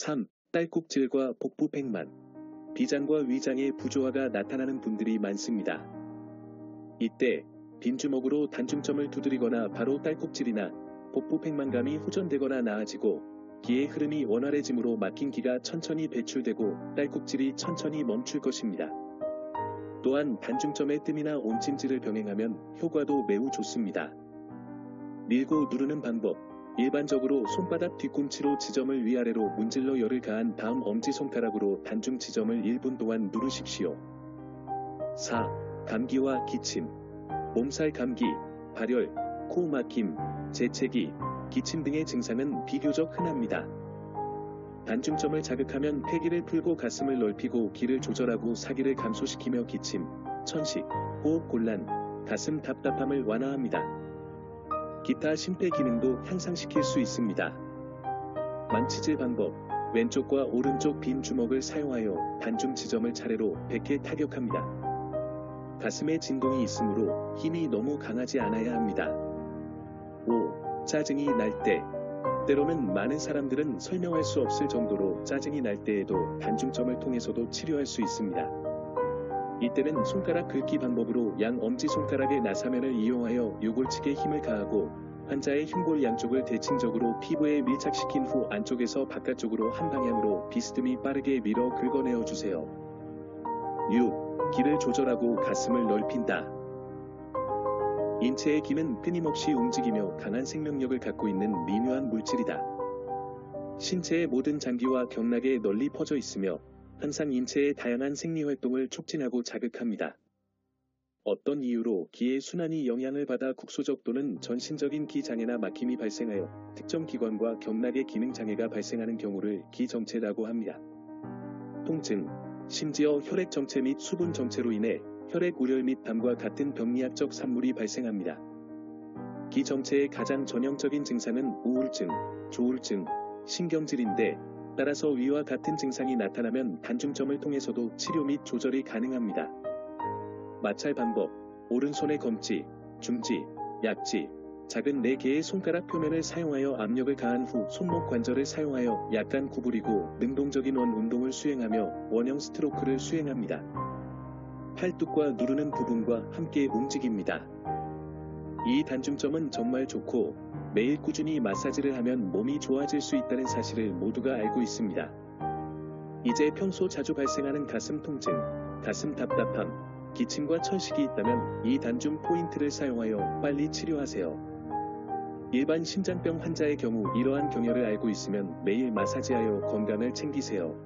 3. 딸꾹질과 복부 팽만. 비장과 위장의 부조화가 나타나는 분들이 많습니다. 이때 빈주먹으로 단중점을 두드리거나 바로 딸꾹질이나 복부 팽만감이 호전되거나 나아지고 기의 흐름이 원활해짐으로 막힌 기가 천천히 배출되고 딸꾹질이 천천히 멈출 것입니다. 또한 단중점의 뜸이나 온찜질을 병행하면 효과도 매우 좋습니다. 밀고 누르는 방법. 일반적으로 손바닥 뒤꿈치로 지점을 위아래로 문질러 열을 가한 다음 엄지손가락으로 단중 지점을 1분 동안 누르십시오. 4. 감기와 기침. 몸살 감기, 발열, 코 막힘, 재채기, 기침 등의 증상은 비교적 흔합니다. 단중점을 자극하면 폐기를 풀고 가슴을 넓히고 기를 조절하고 사기를 감소시키며 기침, 천식, 호흡 곤란, 가슴 답답함을 완화합니다. 기타 심폐 기능도 향상시킬 수 있습니다. 망치질 방법. 왼쪽과 오른쪽 빈 주먹을 사용하여 단중 지점을 차례로 100개 타격합니다. 가슴에 진동이 있으므로 힘이 너무 강하지 않아야 합니다. 5. 짜증이 날 때. 때로는 많은 사람들은 설명할 수 없을 정도로 짜증이 날 때에도 단중점을 통해서도 치료할 수 있습니다. 이때는 손가락 긁기 방법으로 양 엄지손가락의 나사면을 이용하여 요골측에 힘을 가하고 환자의 흉골 양쪽을 대칭적으로 피부에 밀착시킨 후 안쪽에서 바깥쪽으로 한 방향으로 비스듬히 빠르게 밀어 긁어내어 주세요. 6. 기를 조절하고 가슴을 넓힌다. 인체의 기는 끊임없이 움직이며 강한 생명력을 갖고 있는 미묘한 물질이다. 신체의 모든 장기와 경락에 널리 퍼져 있으며 항상 인체의 다양한 생리활동을 촉진하고 자극합니다. 어떤 이유로 기의 순환이 영향을 받아 국소적 또는 전신적인 기장애나 막힘이 발생하여 특정 기관과 경락의 기능장애가 발생하는 경우를 기정체라고 합니다. 통증, 심지어 혈액정체 및 수분정체로 인해 혈액우열 및 담과 같은 병리학적 산물이 발생합니다. 기정체의 가장 전형적인 증상은 우울증, 조울증, 신경질인데 따라서 위와 같은 증상이 나타나면 단중점을 통해서도 치료 및 조절이 가능합니다. 마찰 방법. 오른손의 검지, 중지, 약지, 작은 4개의 손가락 표면을 사용하여 압력을 가한 후 손목 관절을 사용하여 약간 구부리고 능동적인 원 운동을 수행하며 원형 스트로크를 수행합니다. 팔뚝과 누르는 부분과 함께 움직입니다. 이 단중점은 정말 좋고 매일 꾸준히 마사지를 하면 몸이 좋아질 수 있다는 사실을 모두가 알고 있습니다. 이제 평소 자주 발생하는 가슴 통증, 가슴 답답함, 기침과 천식이 있다면 이 단중 포인트를 사용하여 빨리 치료하세요. 일반 심장병 환자의 경우 이러한 경혈을 알고 있으면 매일 마사지하여 건강을 챙기세요.